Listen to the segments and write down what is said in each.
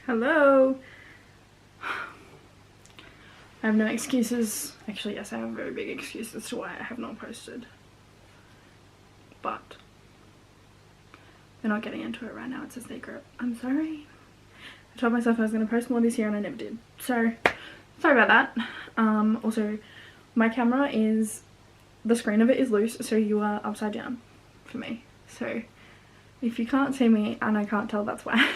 Hello. I have no excuses. Actually, yes, I have a very big excuse as to why I have not posted. But we're not getting into it right now. It's a secret. I'm sorry. I told myself I was going to post more this year and I never did. So, sorry about that. Also, my camera is, the screen of it is loose, so you are upside down for me. So, if you can't see me and I can't tell, that's why.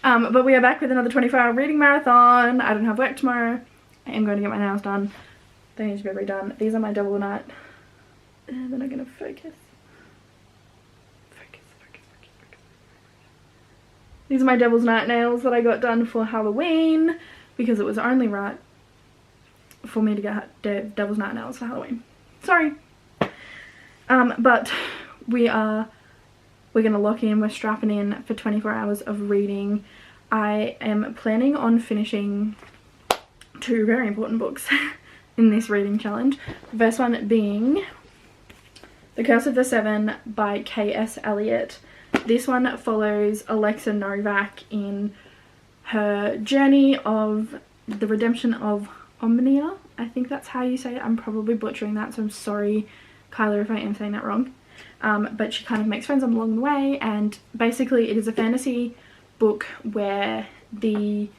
But we are back with another 24-hour reading marathon. I don't have work tomorrow. I am going to get my nails done. They need to be redone. These are my double night. And then I'm going to focus. These are my devil's night nails that I got done for Halloween because it was only right for me to get devil's night nails for Halloween. Sorry. But we're going to lock in, we're strapping in for 24 hours of reading. I am planning on finishing 2 very important books in this reading challenge. The first one being The Curse of the Seven by K.S.Elliot. This one follows Alexa Novak in her journey of the redemption of Omnia. I think that's how you say it. I'm probably butchering that, so I'm sorry, Kyla, if I am saying that wrong. But she kind of makes friends along the way, and basically it is a fantasy book where the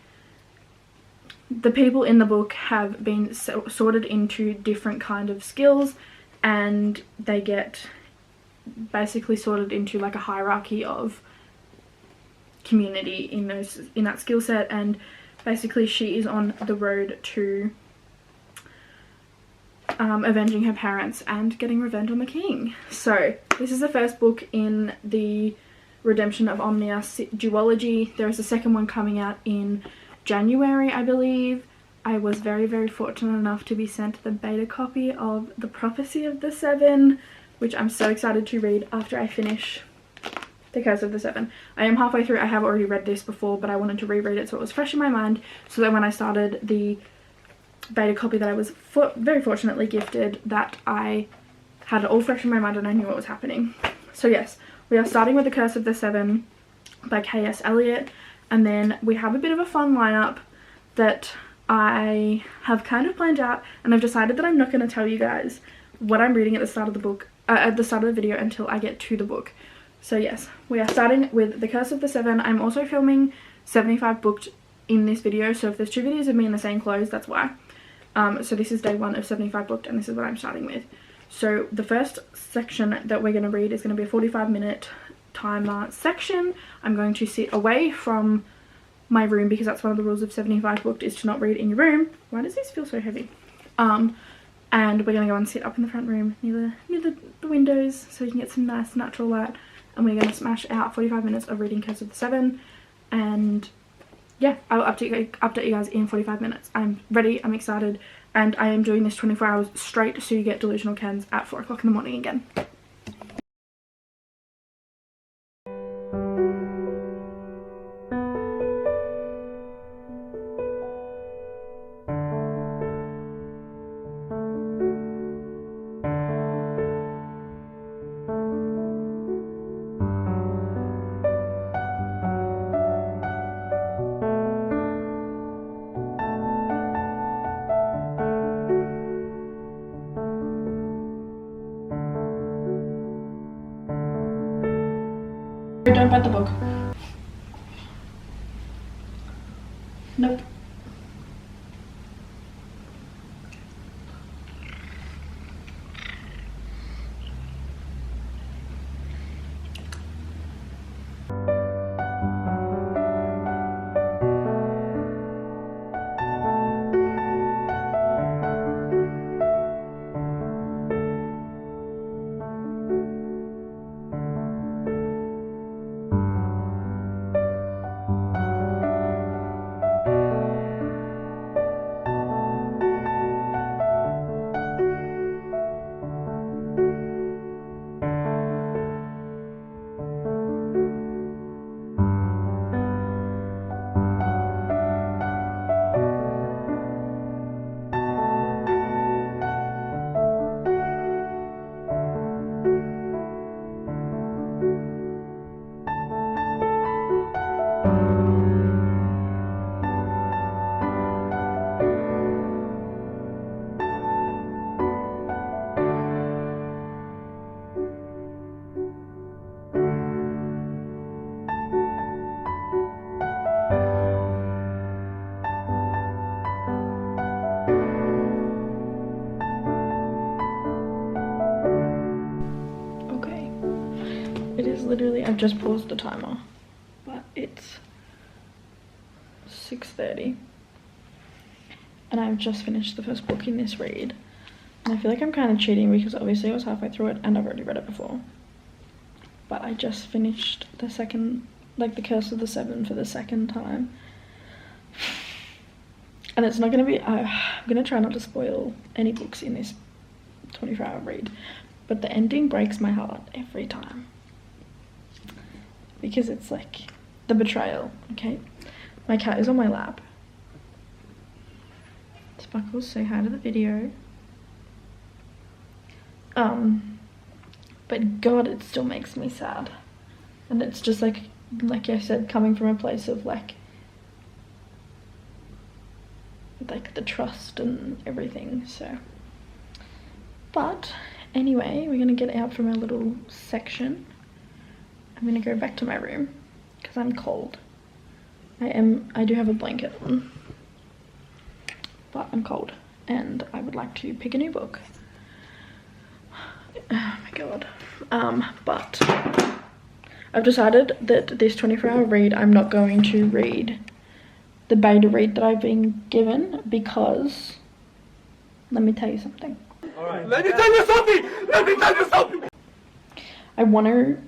people in the book have been sorted into different kind of skills, and they get basically sorted into like a hierarchy of community in that skill set, and basically she is on the road to avenging her parents and getting revenge on the king. So this is the first book in the Redemption of Omnia duology. There is a second one coming out in January, I believe. I was very, very fortunate enough to be sent the beta copy of The Prophecy of the Seven, which I'm so excited to read after I finish The Curse of the Seven. I am halfway through. I have already read this before, but I wanted to reread it so it was fresh in my mind, so that when I started the beta copy that I was very fortunately gifted, that I had it all fresh in my mind and I knew what was happening. So yes, we are starting with The Curse of the Seven by K.S.Elliot, and then we have a bit of a fun lineup that I have kind of planned out, and I've decided that I'm not going to tell you guys what I'm reading at the start of the book, at the start of the video, until I get to the book. So yes, we are starting with The Curse of the Seven. I'm also filming 75 booked in this video, so if there's 2 videos of me in the same clothes, that's why. So this is day 1 of 75 booked, and this is what I'm starting with. So the first section that we're going to read is going to be a 45-minute timer section. I'm going to sit away from my room because that's one of the rules of 75 booked, is to not read in your room. Why does this feel so heavy? And we're going to go and sit up in the front room near the windows so you can get some nice natural light, and we're going to smash out 45 minutes of reading Curse of the Seven. And yeah, I will update you guys in 45 minutes. I'm ready, I'm excited, and I am doing this 24 hours straight, so you get delusional Kens at 4 o'clock in the morning again. Don't bet the book. Nope. I've just paused the timer, but it's 6:30 and I've just finished the first book in this read. And I feel like I'm kind of cheating because obviously I was halfway through it and I've already read it before. But I just finished the second, like the Curse of the Seven for the second time. And it's not going to be, I'm going to try not to spoil any books in this 24-hour read. But the ending breaks my heart every time. Because it's like the betrayal, okay? My cat is on my lap. Sparkles, say hi to the video. But God, it still makes me sad. And it's just like I said, coming from a place of like the trust and everything, so. But anyway, we're gonna get out from our little section. I'm gonna go back to my room because I'm cold. I do have a blanket on, but I'm cold and I would like to pick a new book. Oh my God. But I've decided that this 24-hour read, I'm not going to read the beta read that I've been given because, let me tell you something. Alright. Let me tell you something! Let me tell you something! I want to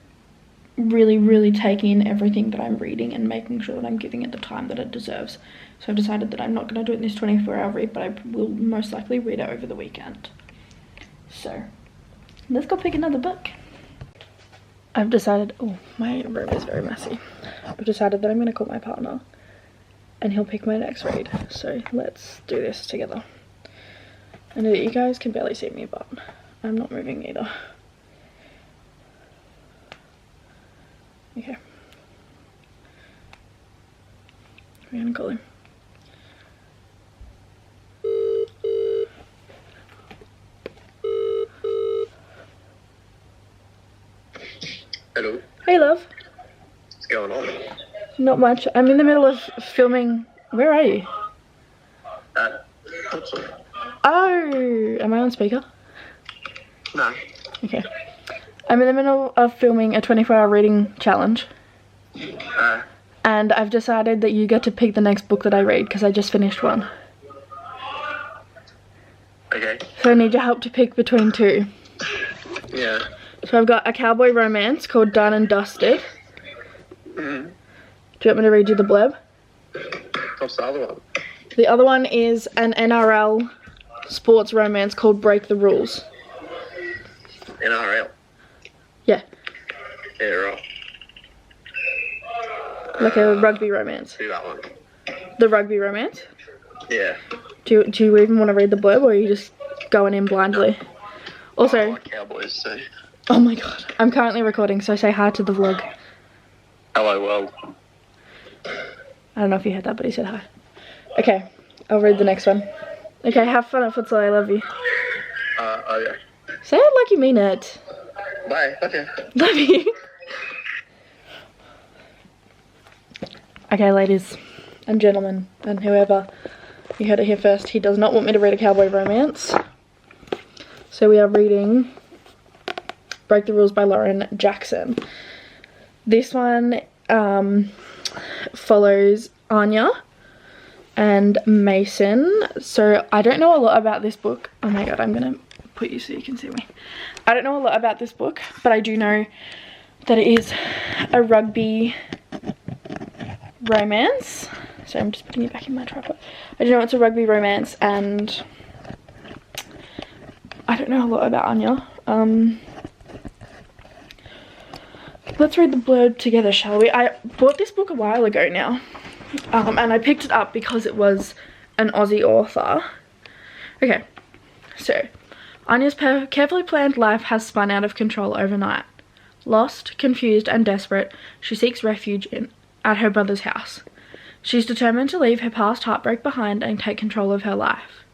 really take in everything that I'm reading and making sure that I'm giving it the time that it deserves. So I've decided that I'm not going to do it in this 24-hour read, but I will most likely read it over the weekend. So let's go pick another book. I've decided, oh, my room is very messy. I've decided that I'm going to call my partner and he'll pick my next read. So let's do this together. I know that you guys can barely see me, but I'm not moving either. Okay. We're gonna call him. Hello. Hey, love. What's going on? Not much. I'm in the middle of filming. Where are you? Oh, am I on speaker? No. Okay. I'm in the middle of filming a 24-hour reading challenge. And I've decided that you get to pick the next book that I read because I just finished one. Okay. So I need your help to pick between two. Yeah. So I've got a cowboy romance called Done and Dusted. Mm-hmm. Do you want me to read you the blurb? What's the other one? The other one is an NRL sports romance called Break the Rules. NRL? Yeah. Yeah, right. Like a rugby romance. Do that one. The rugby romance? Yeah. Do you even want to read the blurb or are you just going in blindly? Also, I like Cowboys, so. oh my God, I'm currently recording, so say hi to the vlog. Hello, world. I don't know if you heard that, but he said hi. Okay, I'll read the next one. Okay, have fun at futsal, I love you. Okay. Say it like you mean it. Bye. Okay. Love you. Okay, ladies and gentlemen, and whoever, you heard it here first, he does not want me to read a cowboy romance. So we are reading Break the Rules by Lauren Jackson. This one follows Anya and Mason. So I don't know a lot about this book. Oh my God, I'm gonna put you so you can see me. I don't know a lot about this book, but I do know that it is a rugby romance. So I'm just putting it back in my tripod. I do know it's a rugby romance, and I don't know a lot about Anya. Let's read the blurb together, shall we? I bought this book a while ago now, and I picked it up because it was an Aussie author. Okay, so Anya's carefully planned life has spun out of control overnight. Lost, confused, and desperate, she seeks refuge at her brother's house. She's determined to leave her past heartbreak behind and take control of her life.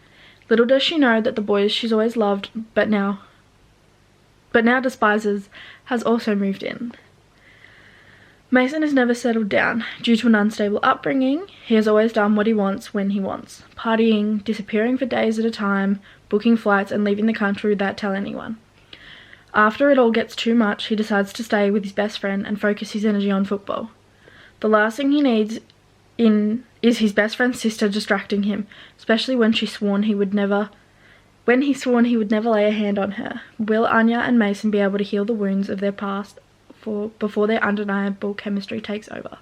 Little does she know that the boys she's always loved but now despises has also moved in. Mason has never settled down. Due to an unstable upbringing, he has always done what he wants when he wants. Partying, disappearing for days at a time, booking flights and leaving the country without telling anyone. After it all gets too much, he decides to stay with his best friend and focus his energy on football. The last thing he needs is his best friend's sister distracting him, especially when he swore he would never lay a hand on her. Will Anya and Mason be able to heal the wounds of their past before their undeniable chemistry takes over?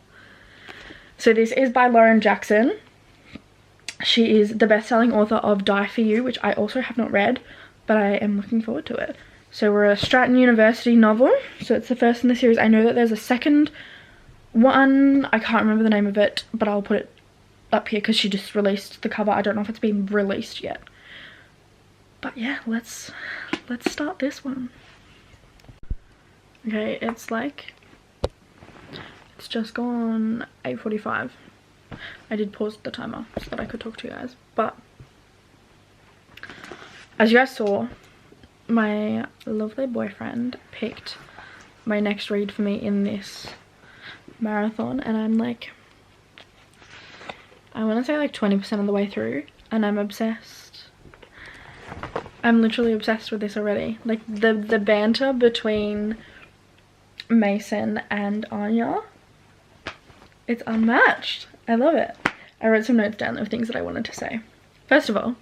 So this is by Lauren Jackson. She is the best-selling author of Die For You, which I also have not read, but I am looking forward to it. So we're a Stratton University novel, so it's the first in the series. I know that there's a second one, I can't remember the name of it, but I'll put it up here because she just released the cover. I don't know if it's been released yet. But yeah, let's start this one. Okay, it's just gone 8:45. I did pause the timer so that I could talk to you guys. But as you guys saw, my lovely boyfriend picked my next read for me in this marathon, and I'm like, I want to say like 20% of the way through, and I'm obsessed. I'm literally obsessed with this already. Like the banter between Mason and Anya, it's unmatched. I love it. I wrote some notes down of things that I wanted to say. First of all,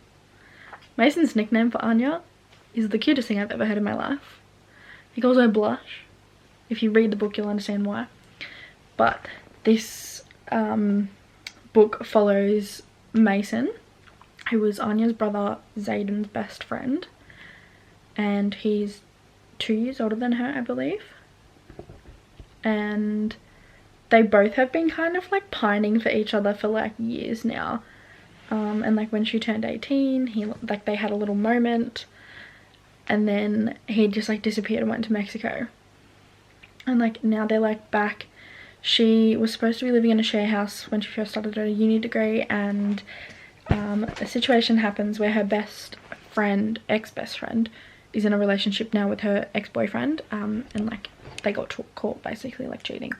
Mason's nickname for Anya is the cutest thing I've ever heard in my life. He calls her Blush. If you read the book, you'll understand why. But this book follows Mason, who was Anya's brother Zayden's best friend, and he's 2 years older than her, I believe. And they both have been kind of like pining for each other for like years now. And like when she turned 18, they had a little moment, and then he just like disappeared and went to Mexico. And like now they're like back. She was supposed to be living in a share house when she first started her uni degree, and a situation happens where her ex-best friend, is in a relationship now with her ex-boyfriend, and like they got caught basically like cheating.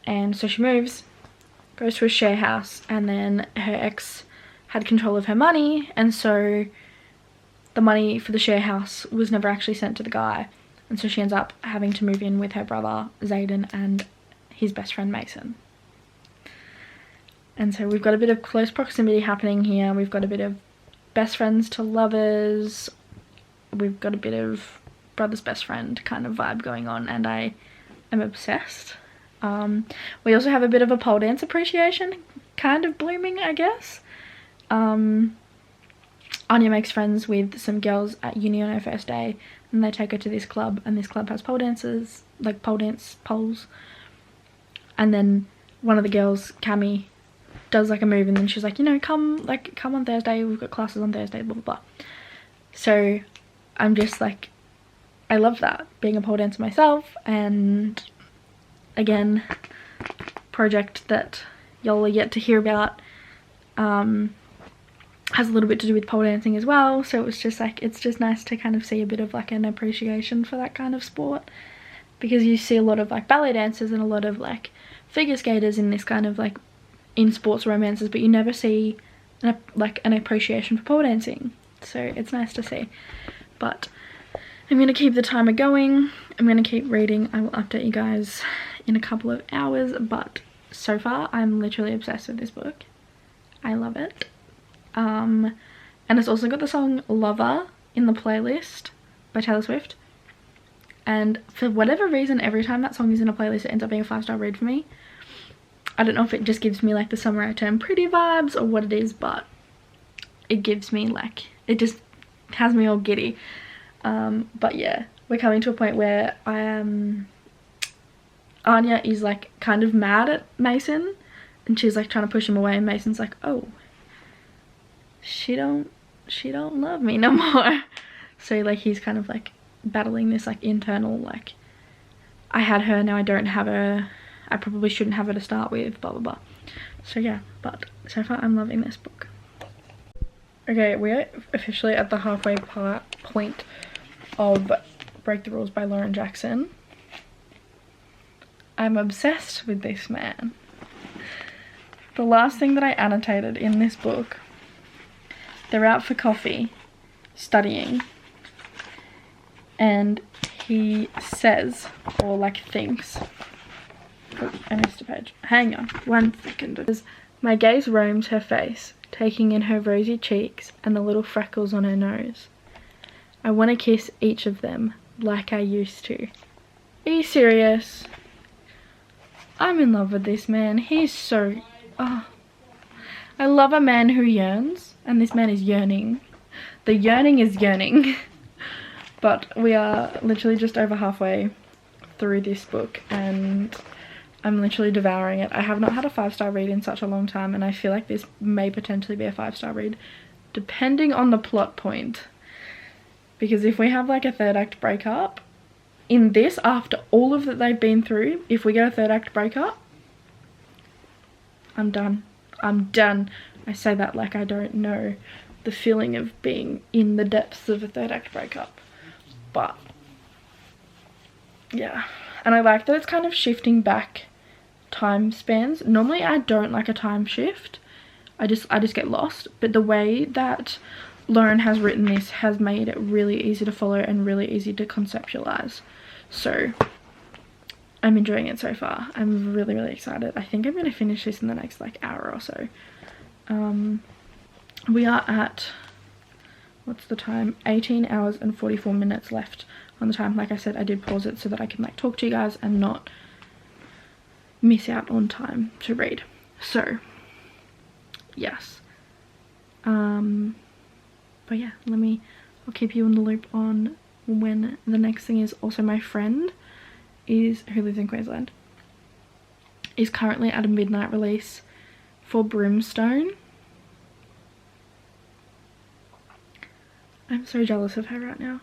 And so she moves, goes to a share house, and then her ex had control of her money, and so the money for the share house was never actually sent to the guy, and so she ends up having to move in with her brother Zayden and his best friend Mason. And so we've got a bit of close proximity happening here. We've got a bit of best friends to lovers. We've got a bit of brother's best friend kind of vibe going on, and I am obsessed. We also have a bit of a pole dance appreciation kind of blooming, I guess. Anya makes friends with some girls at uni on her first day, and they take her to this club, and this club has pole dancers, like pole dance poles. And then one of the girls, Cami, does like a move, and then she's like, you know, come on Thursday, we've got classes on Thursday, blah blah blah. So I'm just like, I love that, being a pole dancer myself. And again, project that y'all are yet to hear about has a little bit to do with pole dancing as well. So it was just like, it's just nice to kind of see a bit of like an appreciation for that kind of sport, because you see a lot of like ballet dancers and a lot of like figure skaters in this kind of like in sports romances, but you never see an appreciation for pole dancing. So it's nice to see. But I'm going to keep the timer going. I'm going to keep reading. I will update you guys in a couple of hours, but so far I'm literally obsessed with this book. I love it. And it's also got the song Lover in the playlist by Taylor Swift. And for whatever reason, every time that song is in a playlist, it ends up being a 5-star read for me. I don't know if it just gives me like the Summer I Turn Pretty vibes or what it is, but it gives me like, it just has me all giddy. But yeah, we're coming to a point where Anya is like kind of mad at Mason, and she's like trying to push him away, and Mason's like, oh, she don't love me no more. So like he's kind of like battling this like internal like, I had her, now I don't have her, I probably shouldn't have her to start with, blah blah blah. So yeah, but so far I'm loving this book. Okay, we are officially at the halfway point of Break the Rules by Lauren Jackson. I'm obsessed with this man. The last thing that I annotated in this book, they're out for coffee, studying, and he says, or like thinks. Oh, I missed a page. Hang on 1 second. My gaze roams her face, taking in her rosy cheeks and the little freckles on her nose. I want to kiss each of them like I used to. Are you serious? I'm in love with this man. He's so... Oh. I love a man who yearns, and this man is yearning. The yearning is yearning. But we are literally just over halfway through this book, and I'm literally devouring it. I have not had a 5-star read in such a long time, and I feel like this may potentially be a 5-star read, depending on the plot point. Because if we have like a 3rd act breakup, in this, after all of that they've been through, if we get a 3rd act breakup, I'm done. I'm done. I say that like I don't know the feeling of being in the depths of a 3rd act breakup. But yeah, and I like that it's kind of shifting back time spans. Normally I don't like a time shift. I just get lost, but the way that Lauren has written this has made it really easy to follow and really easy to conceptualize. So I'm enjoying it so far. I'm really excited. I think I'm going to finish this in the next like hour or so. We are at, what's the time? 18 hours and 44 minutes left on the time. Like I said, I did pause it so that I can like talk to you guys and not miss out on time to read. So yes. But yeah, I'll keep you in the loop on when the next thing is. Also, my friend who lives in Queensland is currently at a midnight release for Brimstone. I'm so jealous of her right now.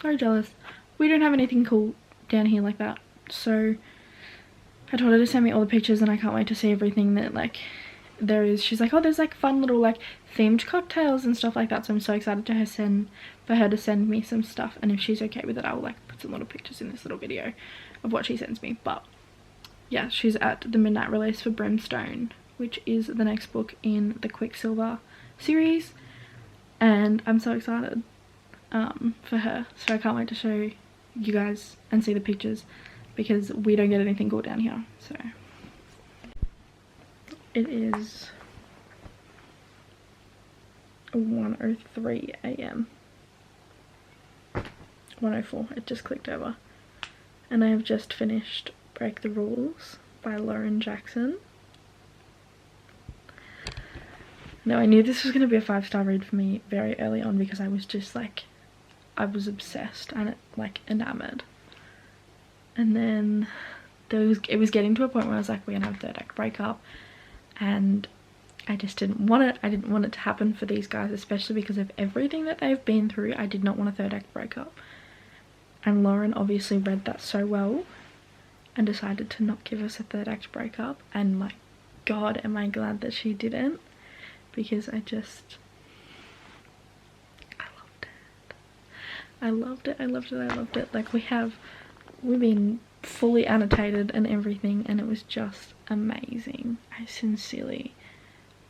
So jealous. We don't have anything cool down here like that. So I told her to send me all the pictures, and I can't wait to see everything that like there is. She's like, oh, there's like fun little like themed cocktails and stuff like that. So I'm so excited for her to send me some stuff, and if she's okay with it, I will like put some little pictures in this little video of what she sends me. But yeah, she's at the midnight release for Brimstone, which is the next book in the Quicksilver series, and I'm so excited for her. So I can't wait to show you guys and see the pictures, because we don't get anything cool down here. So it is 1:03 a.m. 1:04, it just clicked over. And I have just finished Break the Rules by Lauren Jackson. Now, I knew this was going to be a 5-star read for me very early on, because I was just like, I was obsessed and like enamored. And then it was getting to a point where I was like, we're gonna have a 3rd act breakup, and I just didn't want it. I didn't want it to happen for these guys, especially because of everything that they've been through. I did not want a 3rd act breakup, and Lauren obviously read that so well and decided to not give us a 3rd act breakup. And my god, am I glad that she didn't, because I loved it. Like, we've been fully annotated and everything, and it was just amazing. I sincerely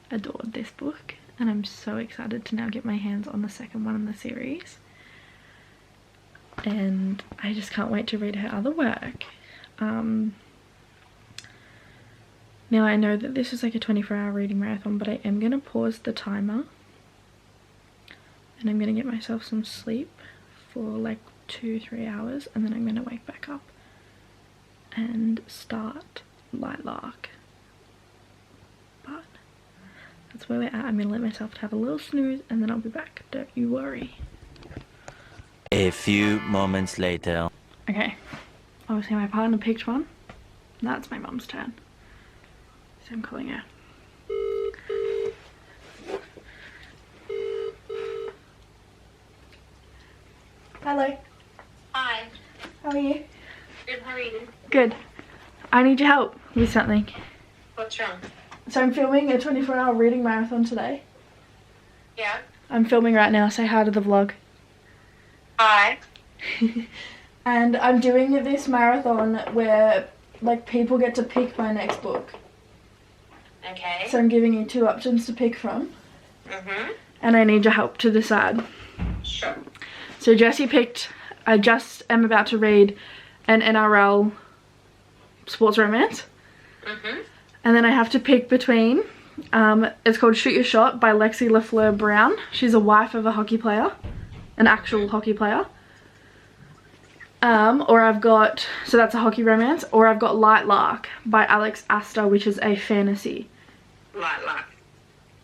adored this book, and I'm so excited to now get my hands on the second one in the series, and I just can't wait to read her other work. Now, I know that this is like a 24-hour reading marathon, but I am going to pause the timer, and I'm going to get myself some sleep for like 2-3 hours, and then I'm going to wake back up and start Lightlark. But that's where we're at. I'm going to let myself have a little snooze, and then I'll be back. Don't you worry. A few moments later. Okay, obviously my partner picked one. That's my mum's turn, so I'm calling her. Hello. Hi. How are you? Good, how are you? Good. I need your help with something. What's wrong? So I'm filming a 24-hour reading marathon today. Yeah? I'm filming right now. Say hi to the vlog. Hi. And I'm doing this marathon where like people get to pick my next book. Okay. So I'm giving you 2 options to pick from. Mm-hmm. And I need your help to decide. Sure. So Jessie picked I just am about to read an NRL sports romance. And then I have to pick between, it's called Shoot Your Shot by Lexi LaFleur Brown. She's a wife of a hockey player, an actual hockey player. Or I've got, so that's a hockey romance, or I've got Lightlark by Aster, which is a fantasy. Lightlark.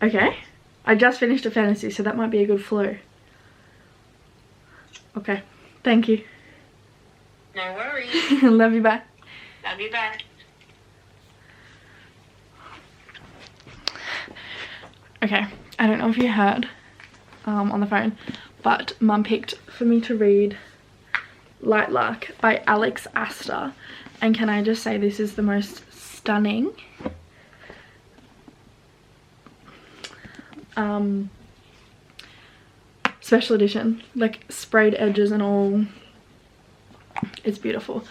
Okay. I just finished a fantasy, so that might be a good flow. Okay. Thank you. No worries. Love you, bye. Love you, bye. Okay, I don't know if you heard on the phone, but Mum picked for me to read Lightlark by Aster, and can I just say this is the most stunning special edition, like sprayed edges and all. It's beautiful.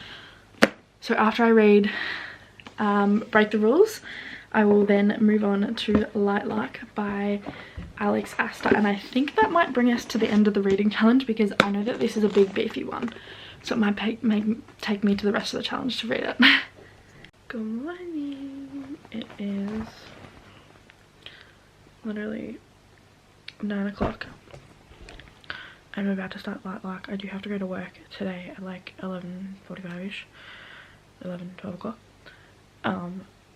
So after I read Break the Rules, I will then move on to Lightlark by Aster, and I think that might bring us to the end of the reading challenge, because I know that this is a big beefy one, so it might take me to the rest of the challenge to read it. Good morning. It is literally 9 o'clock. I'm about to start Lightlark. I do have to go to work today at like 11:45ish, 12 o'clock.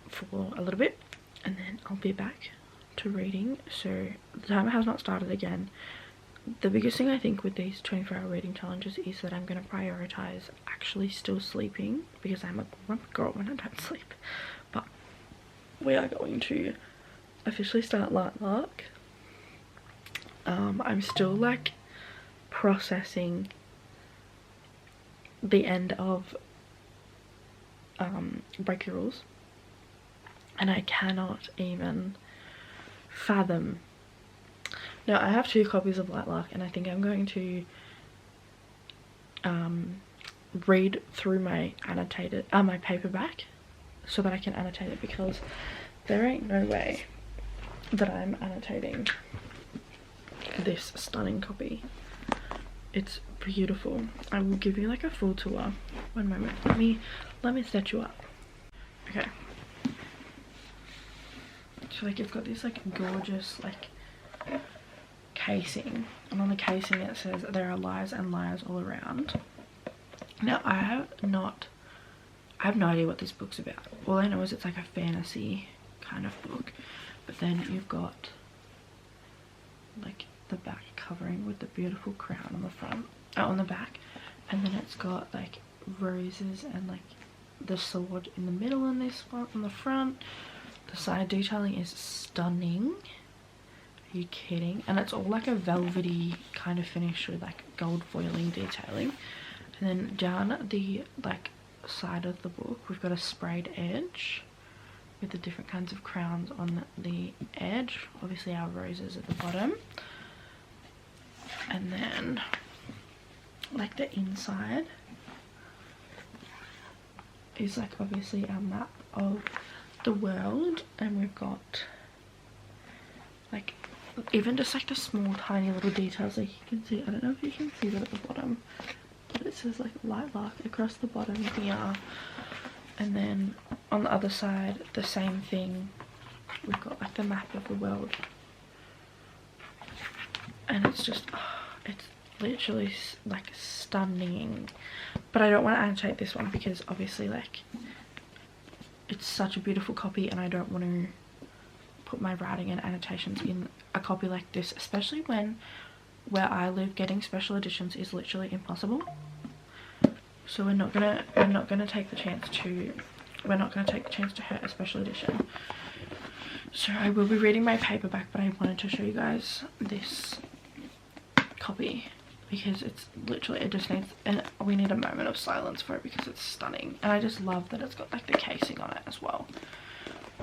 For a little bit, and then I'll be back to reading. So the timer has not started again. The biggest thing I think with these 24-hour reading challenges is that I'm going to prioritize actually still sleeping, because I'm a grumpy girl when I don't sleep. But we are going to officially start Lightlark. I'm still like processing the end of Break the Rules, and I cannot even fathom. Now I have 2 copies of Lightlark, and I think I'm going to read through my annotated my paperback so that I can annotate it, because there ain't no way that I'm annotating this stunning copy. It's beautiful. I will give you like a full tour. One moment. Let me set you up. Okay. So like it's got this like gorgeous like casing, and on the casing it says there are lies and liars all around. Now I have no idea what this book's about. All I know is it's like a fantasy kind of book, but then you've got like the back covering with the beautiful crown on the front, on the back, and then it's got like roses and like the sword in the middle in this one on the front. The side detailing is stunning. Are you kidding? And it's all like a velvety kind of finish with like gold foiling detailing. And then down the like side of the book we've got a sprayed edge with the different kinds of crowns on the edge. Obviously our roses at the bottom. And then like the inside is like obviously our map of the world, and we've got like even just like the small tiny little details, like you can see, I don't know if you can see that at the bottom, but it says like Lightlark across the bottom here. And then on the other side the same thing, we've got like the map of the world, and it's just it's literally like stunning. But I don't want to annotate this one because obviously like it's such a beautiful copy, and I don't want to put my writing and annotations in a copy like this, especially when where I live getting special editions is literally impossible. So we're not gonna take the chance to hurt a special edition. So I will be reading my paperback, but I wanted to show you guys this copy because it's literally, it just needs, and we need a moment of silence for it because it's stunning. And I just love that it's got like the casing on it as well.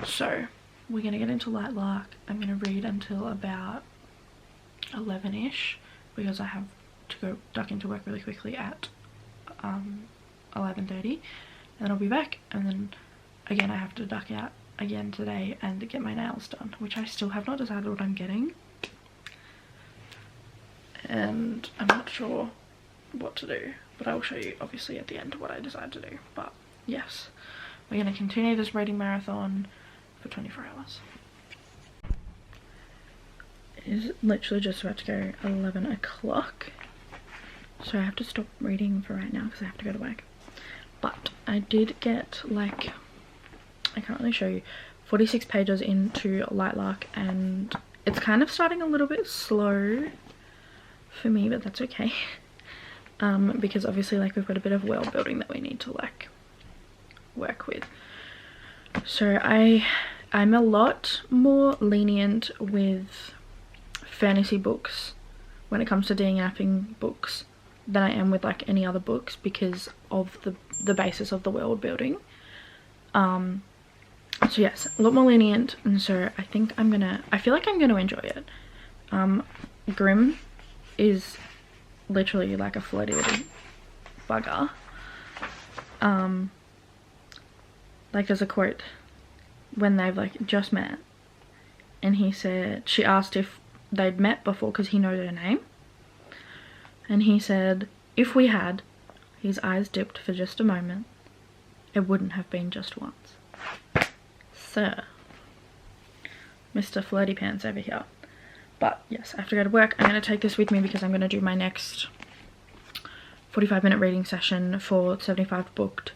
So we're gonna get into Lightlark. I'm gonna read until about 11ish because I have to go duck into work really quickly at 11:30, and then I'll be back. And then again I have to duck out again today and get my nails done, which I still have not decided what I'm getting, and I'm not sure what to do, but I will show you obviously at the end what I decide to do. But yes, we're going to continue this reading marathon for 24 hours. It is literally just about to go 11 o'clock, so I have to stop reading for right now because I have to go to work. But I did get, like, I can't really show you, 46 pages into Lightlark, and it's kind of starting a little bit slow for me, but that's okay. Because obviously, like, we've got a bit of world building that we need to, like, work with. So I'm a lot more lenient with fantasy books when it comes to DNFing books than I am with like any other books, because of the basis of the world building. So yes, a lot more lenient, and so I think I feel like I'm gonna enjoy it. Grimm is literally like a flirty little bugger. Like, there's a quote when they've like just met, and he said, she asked if they'd met before because he knows her name, and he said, if we had, his eyes dipped for just a moment, it wouldn't have been just once. Sir, Mr. Flirty Pants over here. But yes, I have to go to work. I'm going to take this with me because I'm going to do my next 45-minute reading session for 75 booked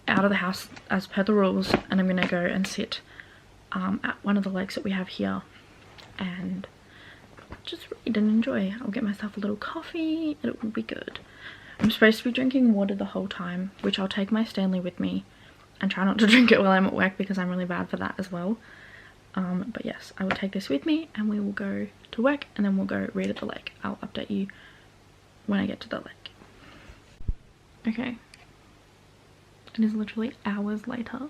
out of the house as per the rules, and I'm going to go and sit at one of the lakes that we have here and just read and enjoy. I'll get myself a little coffee and it will be good. I'm supposed to be drinking water the whole time, which I'll take my Stanley with me and try not to drink it while I'm at work because I'm really bad for that as well. But yes, I will take this with me and we will go to work and then we'll go read at the lake. I'll update you when I get to the lake. Okay. It is literally hours later.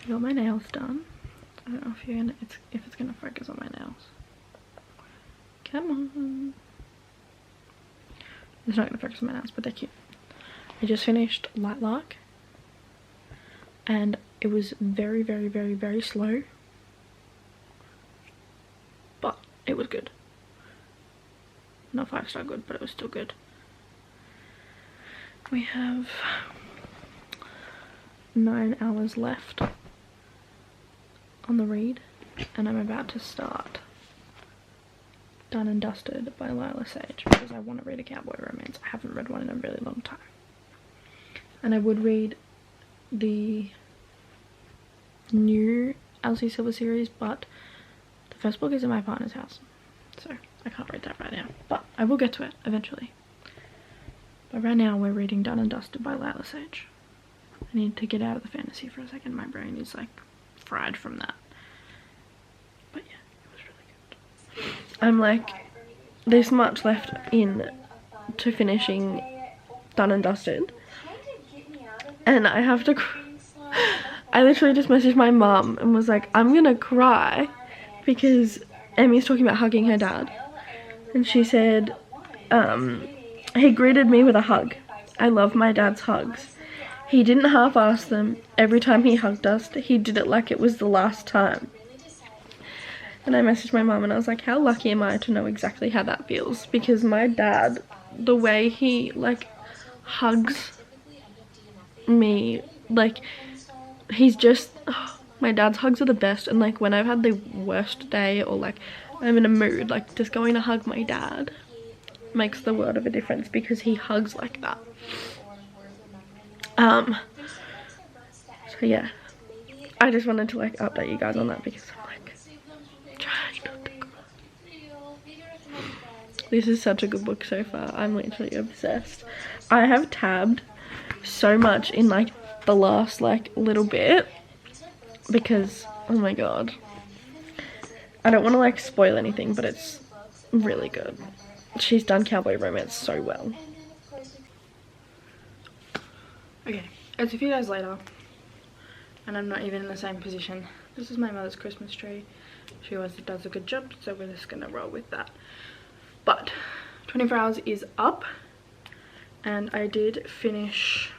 I got my nails done. I don't know if it's gonna focus on my nails. Come on. It's not gonna focus on my nails, but they're cute. I just finished Lightlark, and it was very, very, very, very slow, but it was good. Not 5-star good, but it was still good. We have 9 hours left on the read, and I'm about to start Done and Dusted by Lyla Sage because I want to read a cowboy romance. I haven't read one in a really long time, and I would read the new Elsie Silver series, but the first book is in my partner's house, so I can't read that right now, but I will get to it eventually. But right now we're reading Done and Dusted by Lyla Sage. I need to get out of the fantasy for a second. My brain is like fried from that. But yeah, it was really good. I'm like this much left in to finishing Done and Dusted, and I have to I literally just messaged my mum and was like, I'm gonna cry because Emmy's talking about hugging her dad, and she said he greeted me with a hug. I love my dad's hugs. He didn't half-ass them. Every time he hugged us, he did it like it was the last time. And I messaged my mum and I was like, how lucky am I to know exactly how that feels? Because my dad, the way he like hugs me, like he's just, oh, my dad's hugs are the best. And like when I've had the worst day or like I'm in a mood, like just going to hug my dad makes the world of a difference because he hugs like that. So yeah, I just wanted to like update you guys on that because I'm like trying not to cry. This is such a good book so far. I'm literally obsessed. I have tabbed so much in like the last like little bit because oh my god, I don't want to like spoil anything, but it's really good. She's done cowboy romance so well. Okay, it's a few days later and I'm not even in the same position. This is my mother's Christmas tree. She always does a good job, so we're just gonna roll with that. But 24 hours is up and I did finish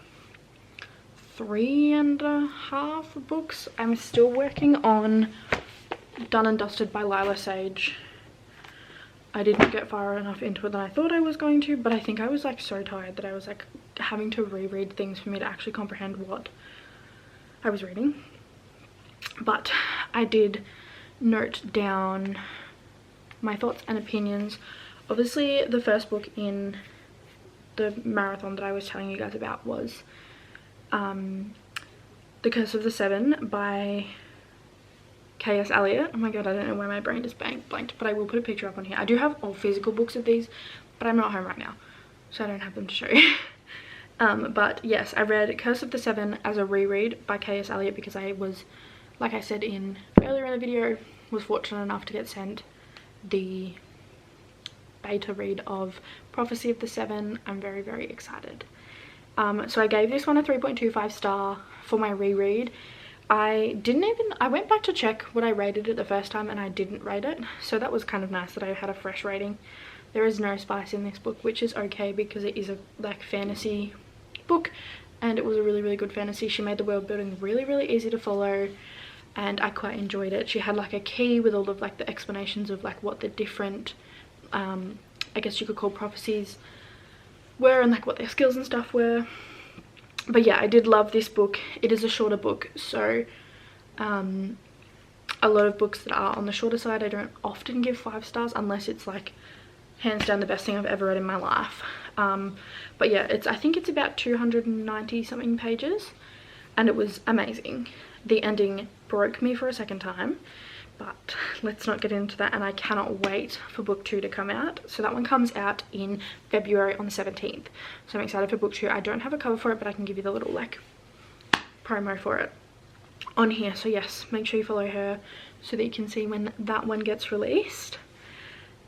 3.5 books. I'm still working on Done and Dusted by Lyla Sage. I didn't get far enough into it than I thought I was going to, but I think I was like so tired that I was like having to reread things for me to actually comprehend what I was reading. But I did note down my thoughts and opinions. Obviously the first book in the marathon that I was telling you guys about was The Curse of the Seven by K.S.Elliot. Oh my god, I don't know why my brain just blanked, but I will put a picture up on here. I do have all physical books of these, but I'm not home right now, so I don't have them to show you. But yes, I read Curse of the Seven as a reread by K.S.Elliot because I was, like I said earlier in the video, was fortunate enough to get sent the beta read of Prophecy of the Seven. I'm very, very excited. So I gave this one a 3.25 star for my reread. I went back to check what I rated it the first time and I didn't rate it, so that was kind of nice that I had a fresh rating. There is no spice in this book, which is okay because it is a like fantasy book, and it was a really, really good fantasy. She made the world building really, really easy to follow, and I quite enjoyed it. She had like a key with all of like the explanations of like what the different I guess you could call prophecies were, and like what their skills and stuff were. But yeah, I did love this book. It is a shorter book, so a lot of books that are on the shorter side I don't often give 5 stars unless it's like hands down the best thing I've ever read in my life. But yeah, I think it's about 290 something pages, and it was amazing. The ending broke me for a second time, but let's not get into that, and I cannot wait for book 2 to come out. So that one comes out in February on the 17th, so I'm excited for book 2. I don't have a cover for it, but I can give you the little like promo for it on here. So yes, make sure you follow her so that you can see when that one gets released.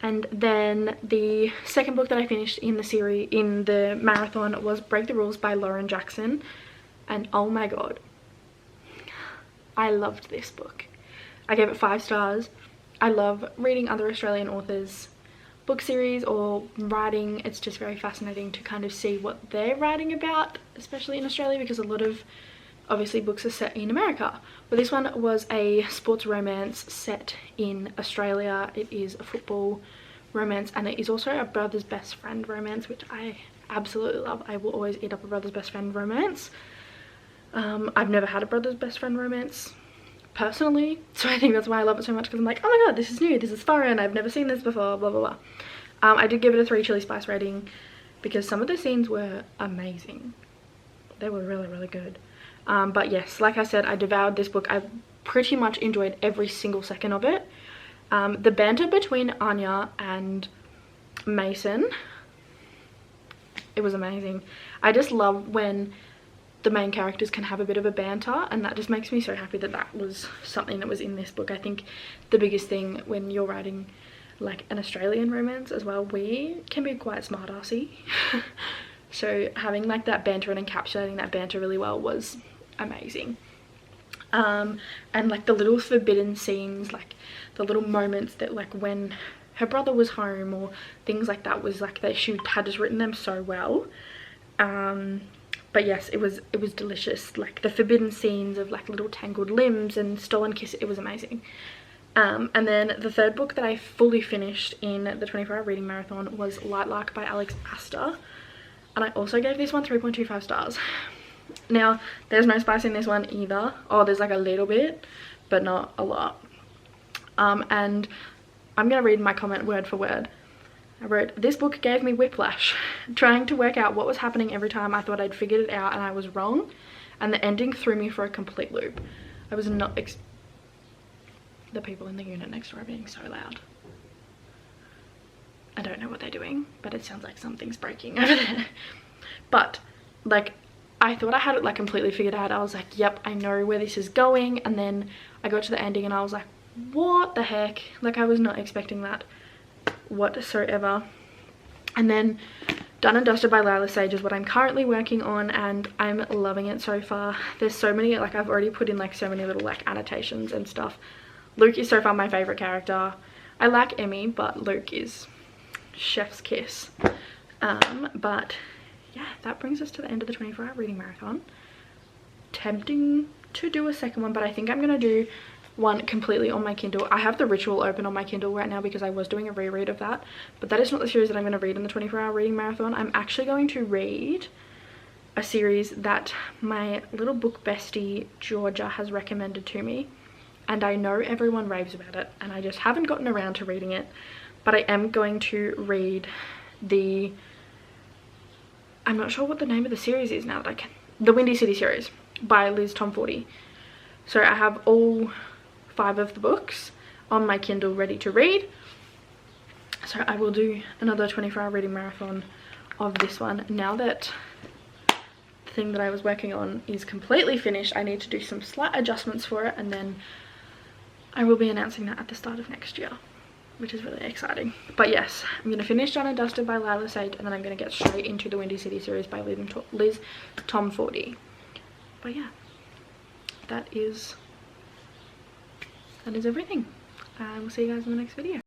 And then the second book that I finished in the series, in the marathon, was Break the Rules by Lauren Jackson, and oh my god, I loved this book. I gave it 5 stars. I love reading other Australian authors' book series or writing. It's just very fascinating to kind of see what they're writing about, especially in Australia, because a lot of obviously books are set in America. But this one was a sports romance set in Australia. It is a football romance, and it is also a brother's best friend romance, which I absolutely love. I will always eat up a brother's best friend romance. I've never had a brother's best friend romance personally, so I think that's why I love it so much, because I'm like, oh my god, this is new, this is foreign, I've never seen this before, blah blah blah. I did give it a 3 chili spice rating because some of the scenes were amazing. They were really, really good. But yes, like I said, I devoured this book. I pretty much enjoyed every single second of it. The banter between Anya and Mason, it was amazing. I just love when the main characters can have a bit of a banter, and that just makes me so happy that that was something that was in this book. I think the biggest thing when you're writing like an Australian romance as well, we can be quite smart-arsey. So having like that banter and encapsulating that banter really well was amazing. And like the little forbidden scenes, like the little moments that like when her brother was home or things like that, was like she had just written them so well. But yes, it was delicious. Like the forbidden scenes of like little tangled limbs and stolen kiss, it was amazing. And then the third book that I fully finished in the 24-hour reading marathon was Lightlark by Aster, and I also gave this one 3.25 stars. Now there's no spice in this one either. Oh, there's like a little bit, but not a lot. And I'm gonna read my comment word for word. I wrote, this book gave me whiplash, trying to work out what was happening every time I thought I'd figured it out and I was wrong, and the ending threw me for a complete loop. I was not the people in the unit next door are being so loud. I don't know what they're doing, but it sounds like something's breaking over there. But like, I thought I had it like completely figured out. I was like, yep, I know where this is going, and then I got to the ending and I was like, what the heck? Like, I was not expecting that whatsoever. And then Done and Dusted by Lyla Sage is what I'm currently working on, and I'm loving it so far. There's so many, like I've already put in like so many little like annotations and stuff. Luke is so far my favorite character. I like Emmy, but Luke is chef's kiss. But yeah, that brings us to the end of the 24-hour reading marathon. Tempting to do a second one, but I think I'm gonna do one completely on my Kindle. I have The Ritual open on my Kindle right now because I was doing a reread of that, but that is not the series that I'm going to read in the 24-hour reading marathon. I'm actually going to read a series that my little book bestie Georgia has recommended to me, and I know everyone raves about it and I just haven't gotten around to reading it. But I am going to read I'm not sure what the name of the series is now that I can, the Windy City series by Liz Tomforty. So I have all 5 of the books on my Kindle ready to read. So I will do another 24-hour reading marathon of this one. Now that the thing that I was working on is completely finished, I need to do some slight adjustments for it, and then I will be announcing that at the start of next year, which is really exciting. But yes, I'm going to finish Done and Dusted by Lyla Sage, and then I'm going to get straight into the Windy City series by Liz Tomforty. But yeah, that is everything. I will see you guys in the next video.